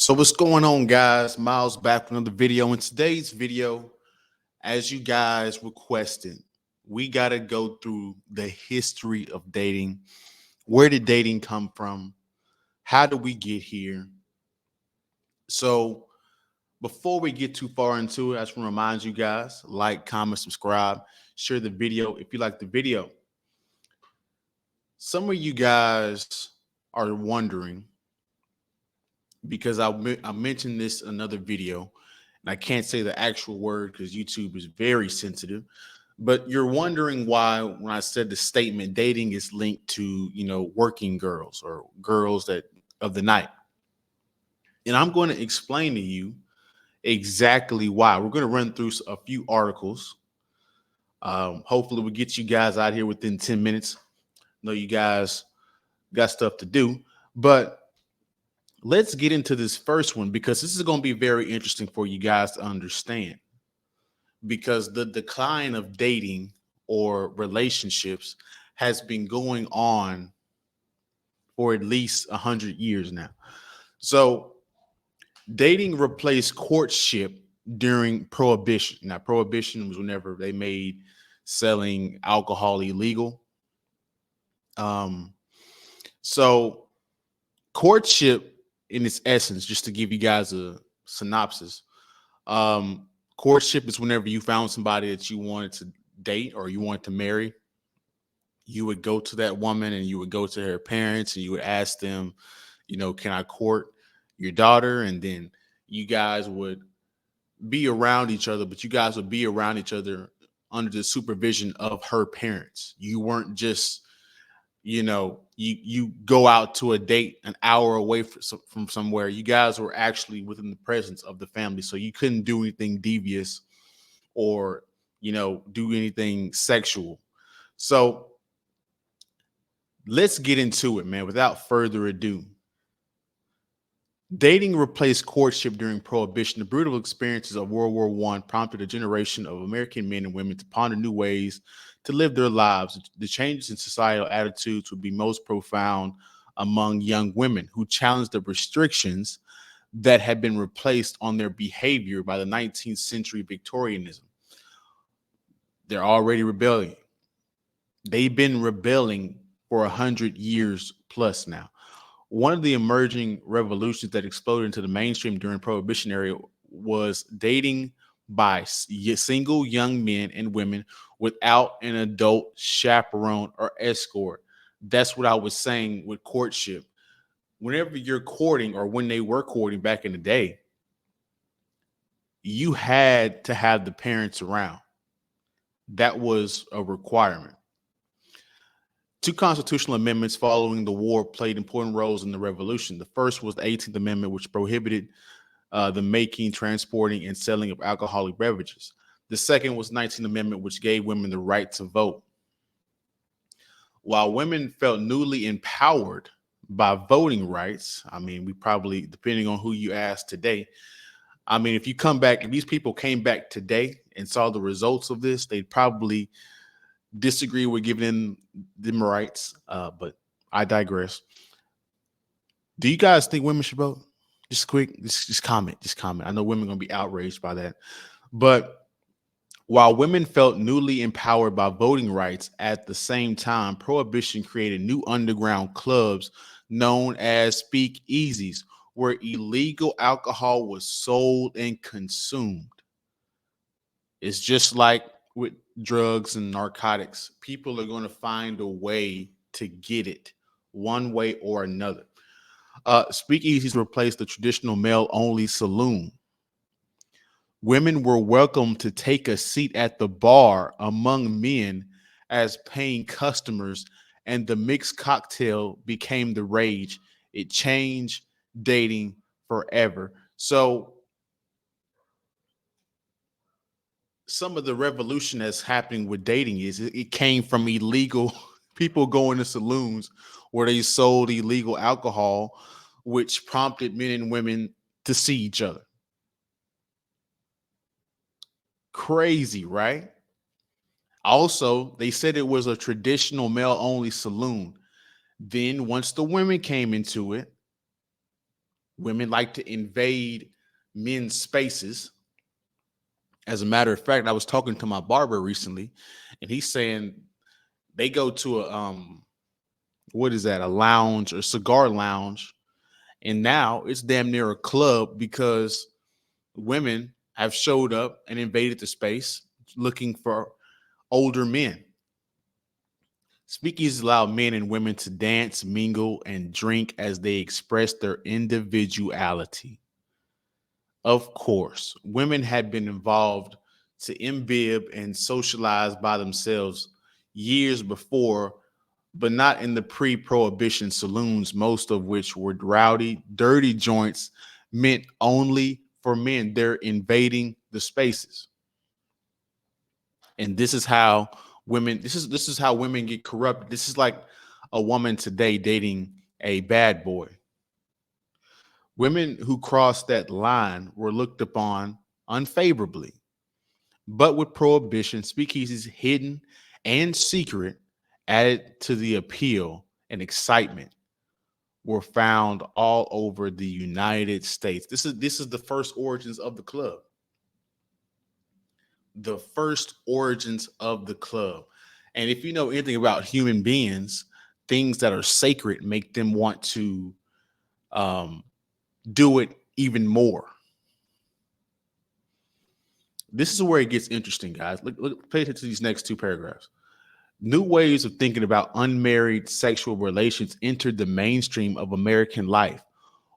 So what's going on, guys? Miles back with another video. In today's video, as you guys requested, we got to go through the history of dating. Where did dating come from? How did we get here? So before we get too far into it, I just want to remind you guys, like, comment, subscribe, share the video if you like the video. Some of you guys are wondering, because I mentioned this in another video, and I can't say the actual word because YouTube is very sensitive. But you're wondering why, when I said the statement, dating is linked to working girls or girls that of the night, and I'm going to explain to you exactly why. We're going to run through a few articles. Hopefully, we'll get you guys out here within 10 minutes. I know you guys got stuff to do, but let's get into this first one because this is going to be very interesting for you guys to understand. Because the decline of dating or relationships has been going on for at least 100 years now. So, dating replaced courtship during Prohibition. Now, Prohibition was whenever they made selling alcohol illegal. Um, so, courtship, in its essence, just to give you guys a synopsis, um, courtship is whenever you found somebody that you wanted to date or you wanted to marry. You would go to that woman and you would go to her parents and you would ask them, can I court your daughter? And then you guys would be around each other, but you guys would be around each other under the supervision of her parents. You weren't just, you go out to a date an hour away from somewhere. You guys were actually within the presence of the family. So you couldn't do anything devious or, do anything sexual. So let's get into it, man. Without further ado, dating replaced courtship during Prohibition. The brutal experiences of World War I prompted a generation of American men and women to ponder new ways to live their lives. The changes in societal attitudes would be most profound among young women who challenged the restrictions that had been replaced on their behavior by the 19th century Victorianism. They're already rebelling. They've been rebelling for 100 years plus now. One of the emerging revolutions that exploded into the mainstream during Prohibition era was dating by single young men and women without an adult chaperone or escort. That's what I was saying with courtship. Whenever you're courting, or when they were courting back in the day, you had to have the parents around. That was a requirement. Two constitutional amendments following the war played important roles in the revolution. The first was the 18th Amendment, which prohibited the making, transporting, and selling of alcoholic beverages. The second was the 19th Amendment, which gave women the right to vote. While women felt newly empowered by voting rights, I mean, we probably, depending on who you ask today, I mean, if these people came back today and saw the results of this, they'd probably disagree with giving them rights. But I digress. Do you guys think women should vote? Just quick, just comment. I know women are going to be outraged by that. But while women felt newly empowered by voting rights, at the same time, Prohibition created new underground clubs known as speakeasies, where illegal alcohol was sold and consumed. It's just like with drugs and narcotics. People are going to find a way to get it one way or another. Speakeasies replaced the traditional male-only saloon. Women were welcome to take a seat at the bar among men as paying customers, and the mixed cocktail became the rage. It changed dating forever. So some of the revolution that's happening with dating is it came from illegal people going to saloons where they sold illegal alcohol, which prompted men and women to see each other. Crazy, right? Also, they said it was a traditional male only saloon. Then, once the women came into it, Women like to invade men's spaces. As a matter of fact, I was talking to my barber recently, and he's saying they go to a what is that, a lounge or cigar lounge, and now it's damn near a club because women have showed up and invaded the space looking for older men. Speakeasies allow men and women to dance, mingle, and drink as they express their individuality. Of course, women had been involved to imbibe and socialize by themselves years before, but not in the pre prohibition saloons, most of which were rowdy, dirty joints meant only for men. They're invading the spaces. And this is how this is how women get corrupted. This is like a woman today dating a bad boy. Women who crossed that line were looked upon unfavorably. But with prohibition, speakeasies hidden and secret added to the appeal and excitement were found all over the United States. This is the first origins of the club. The first origins of the club. And if you know anything about human beings, things that are sacred make them want to um, do it even more. This is where it gets interesting, guys. Look, pay attention to these next two paragraphs. New ways of thinking about unmarried sexual relations entered the mainstream of American life.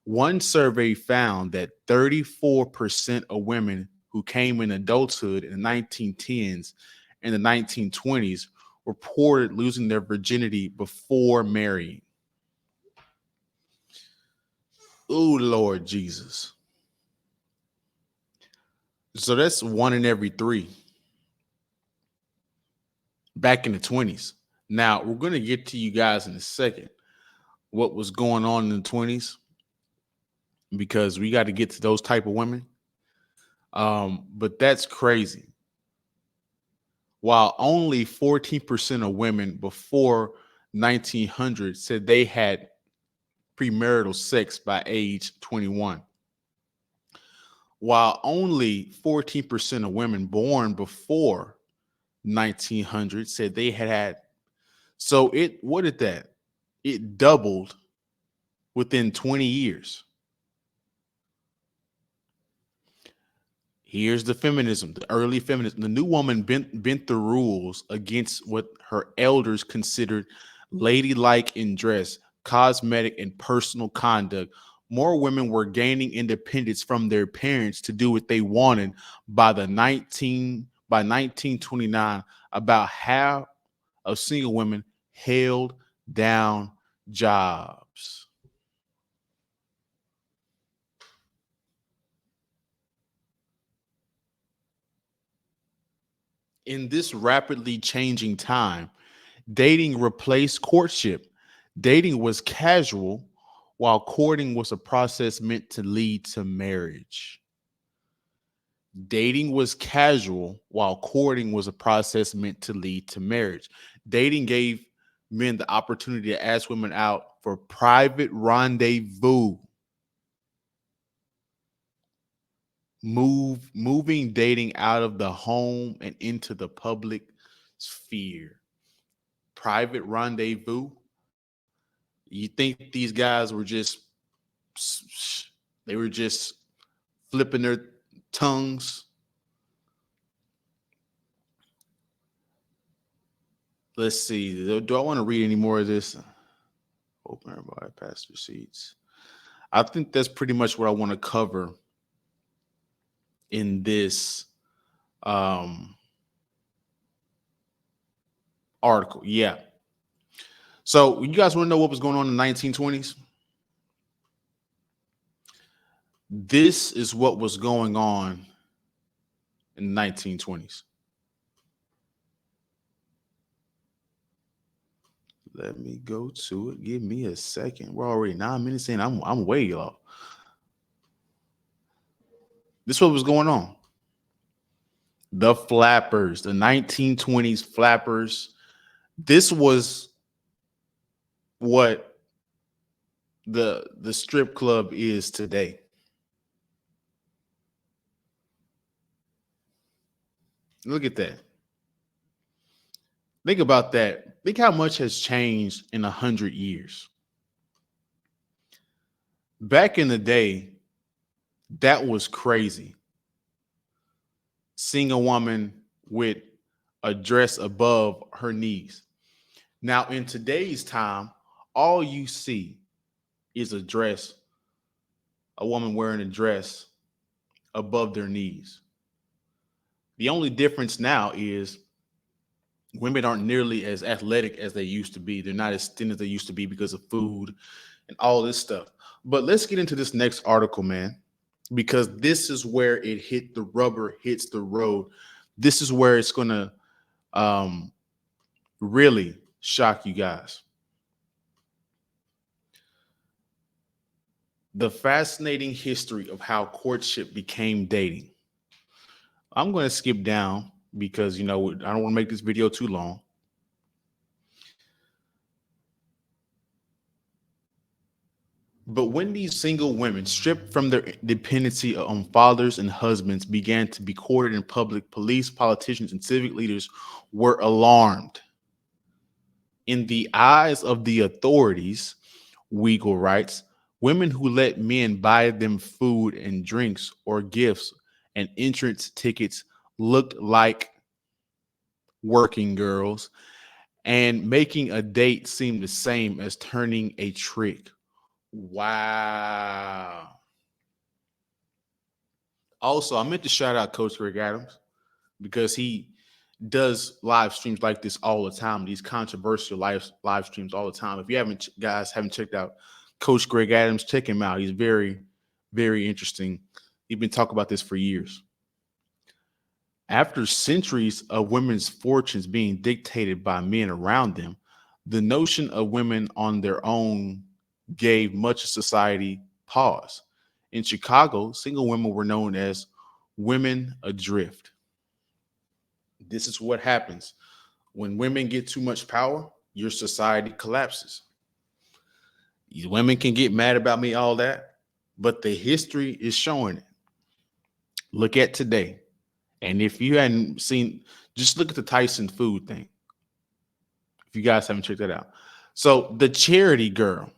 One survey found that 34% of women who came in adulthood in the 1910s and the 1920s reported losing their virginity before marrying. Oh, Lord Jesus. So that's one in every three back in the 20s. Now, we're going to get to you guys in a second what was going on in the 20s because we got to get to those type of women. But that's crazy. While only 14% of women before 1900 said they had premarital sex by age 21. While only 14% of women born before 1900 said they had. So what did that? It doubled within 20 years. Here's the feminism, the early feminism. The new woman bent the rules against what her elders considered ladylike in dress, cosmetic, and personal conduct. More women were gaining independence from their parents to do what they wanted by 1929. About half of single women held down jobs. In this rapidly changing time, dating replaced courtship. Dating was casual, while courting was a process meant to lead to marriage. Dating was casual, while courting was a process meant to lead to marriage. Dating gave men the opportunity to ask women out for private rendezvous. Moving dating out of the home and into the public sphere. Private rendezvous. You think these guys were just they were just flipping their tongues? Let's see. Do I want to read any more of this? Open everybody past receipts. I think that's pretty much what I want to cover in this article. Yeah. So you guys want to know what was going on in the 1920s? This is what was going on in the 1920s. Let me go to it. Give me a second. We're already 9 minutes in. I'm way off. This is what was going on. The flappers, the 1920s flappers. This was what the strip club is today. Look at that. Think about that. Think how much has changed in 100 years. Back in the day, that was crazy. Seeing a woman with a dress above her knees. Now, in today's time, all you see is a dress, a woman wearing a dress above their knees. The only difference now is women aren't nearly as athletic as they used to be. They're not as thin as they used to be because of food and all this stuff. But let's get into this next article, man, because this is where it hit the rubber hits the road. This is where it's going to um, really shock you guys. The fascinating history of how courtship became dating. I'm going to skip down because, I don't want to make this video too long. But when these single women, stripped from their dependency on fathers and husbands, began to be courted in public, police, politicians, and civic leaders were alarmed. In the eyes of the authorities, Weigel writes, women who let men buy them food and drinks or gifts and entrance tickets looked like working girls, and making a date seemed the same as turning a trick. Wow. Also, I meant to shout out Coach Greg Adams because he does live streams like this all the time. These controversial live streams all the time. If you haven't checked out Coach Greg Adams, check him out. He's very, very interesting. He's been talking about this for years. After centuries of women's fortunes being dictated by men around them, the notion of women on their own gave much of society pause. In Chicago, single women were known as women adrift. This is what happens when women get too much power, your society collapses. Women can get mad about me, all that, but the history is showing it. Look at today. And if you hadn't seen, just look at the Tyson food thing. If you guys haven't checked that out. So the charity girl,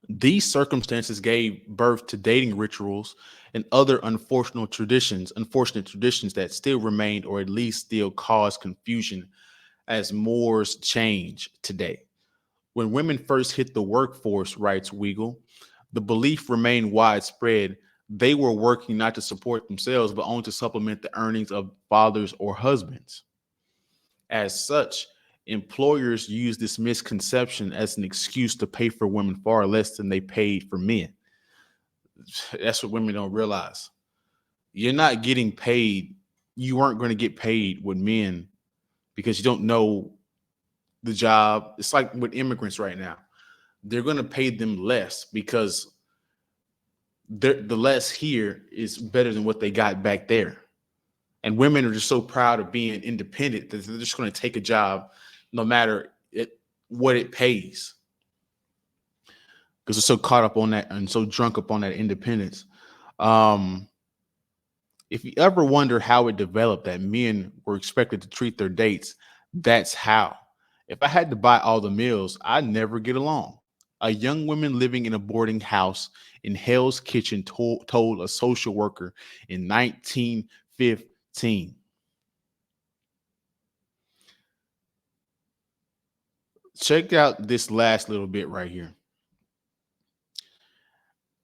these circumstances gave birth to dating rituals and other unfortunate traditions that still remain or at least still cause confusion as mores change today. When women first hit the workforce, writes Weigel, the belief remained widespread. They were working not to support themselves, but only to supplement the earnings of fathers or husbands. As such, employers use this misconception as an excuse to pay for women far less than they paid for men. That's what women don't realize. You're not getting paid. You weren't going to get paid with men because you don't know the job. It's like with immigrants right now. They're going to pay them less because the less here is better than what they got back there. And women are just so proud of being independent that they're just going to take a job no matter what it pays. Because they're so caught up on that and so drunk up on that independence. If you ever wonder how it developed that men were expected to treat their dates, that's how. If I had to buy all the meals, I'd never get along. A young woman living in a boarding house in Hell's Kitchen told a social worker in 1915. Check out this last little bit right here.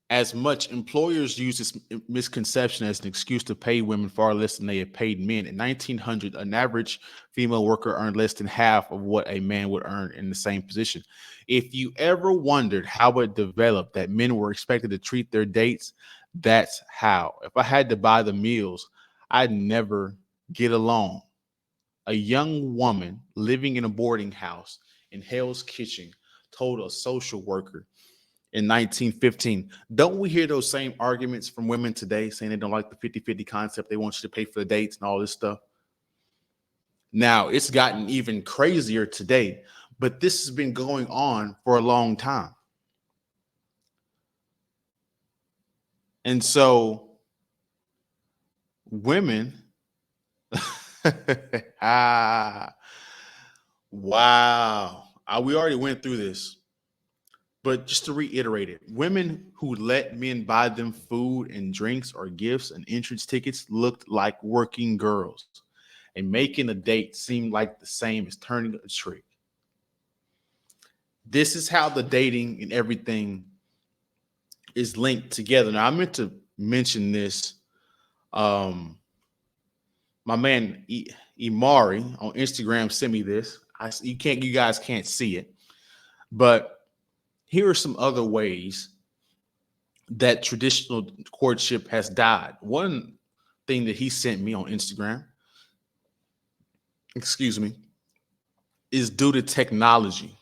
As much employers use this misconception as an excuse to pay women far less than they had paid men. In 1900, an average female worker earned less than half of what a man would earn in the same position. If you ever wondered how it developed that men were expected to treat their dates, that's how. If I had to buy the meals, I'd never get along. A young woman living in a boarding house in Hell's Kitchen told a social worker in 1915. Don't we hear those same arguments from women today saying they don't like the 50-50 concept? They want you to pay for the dates and all this stuff. Now, it's gotten even crazier today, But this has been going on for a long time. And so women, ah, wow. We already went through this, but just to reiterate it, women who let men buy them food and drinks or gifts and entrance tickets looked like working girls, and making a date seemed like the same as turning a trick. This is how the dating and everything is linked together. Now, I meant to mention this. Um, my man Imari on Instagram sent me this. You guys can't see it, but here are some other ways that traditional courtship has died. One thing that he sent me on Instagram, excuse me, is due to technology.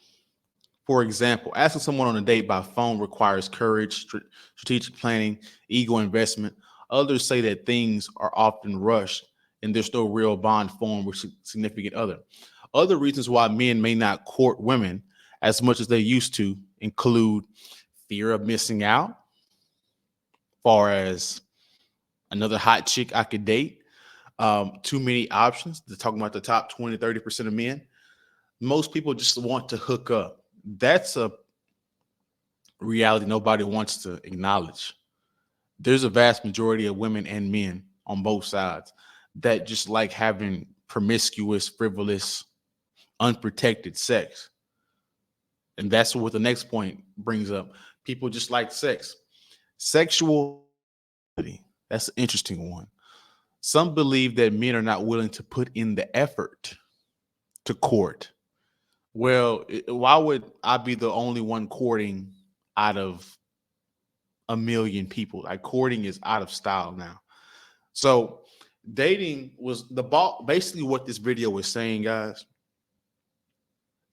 For example, asking someone on a date by phone requires courage, strategic planning, ego investment. Others say that things are often rushed and there's no real bond formed with significant other. Other reasons why men may not court women as much as they used to include fear of missing out, far as another hot chick I could date, too many options. They're talking about the top 20, 30% of men. Most people just want to hook up. That's a reality nobody wants to acknowledge. There's a vast majority of women and men on both sides that just like having promiscuous, frivolous, unprotected sex. And that's what the next point brings up. People just like sex. Sexual, that's an interesting one. Some believe that men are not willing to put in the effort to court. Well, why would I be the only one courting out of a million people? Like, courting is out of style now. So dating was the ball. Basically, what this video was saying, guys,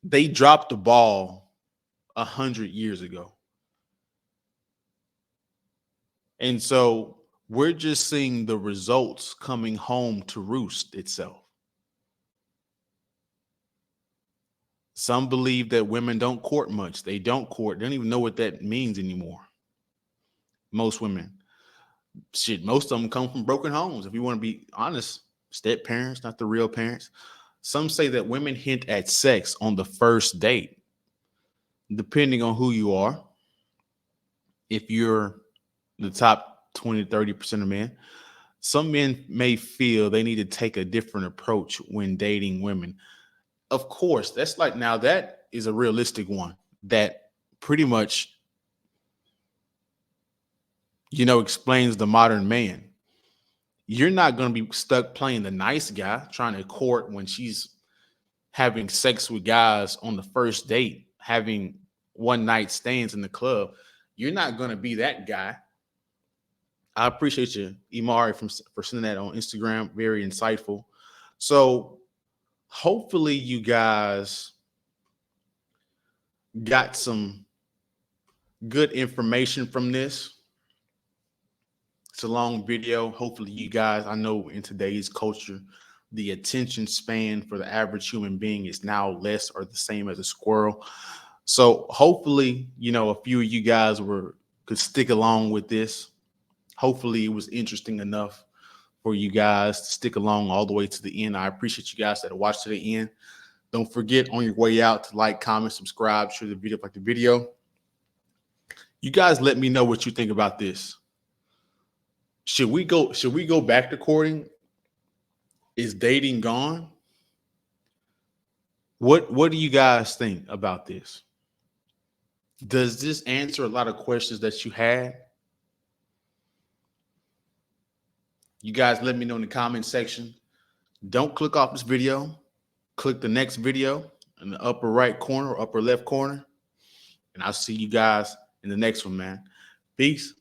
they dropped the ball 100 years ago. And so we're just seeing the results coming home to roost itself. Some believe that women don't court much. They don't court. They don't even know what that means anymore. Most women. Shit, most of them come from broken homes. If you want to be honest, step parents, not the real parents. Some say that women hint at sex on the first date, depending on who you are. If you're the top 20, 30% of men, some men may feel they need to take a different approach when dating women. Of course, that's like, now that is a realistic one that pretty much, explains the modern man. You're not going to be stuck playing the nice guy trying to court when she's having sex with guys on the first date, having one night stands in the club. You're not going to be that guy. I appreciate you, Imari, for sending that on Instagram. Very insightful. So hopefully you guys got some good information from this. It's a long video. Hopefully you guys, I know in today's culture, the attention span for the average human being is now less or the same as a squirrel. So hopefully, a few of you guys could stick along with this. Hopefully it was interesting enough for you guys to stick along all the way to the end. I appreciate you guys that watched to the end. Don't forget on your way out to like, comment, subscribe, share the video, like the video. You guys let me know what you think about this. Should we go back to courting? Is dating gone? What do you guys think about this? Does this answer a lot of questions that you had? You guys let me know in the comment section. Don't click off this video. Click the next video in the upper right corner or upper left corner. And I'll see you guys in the next one, man. Peace.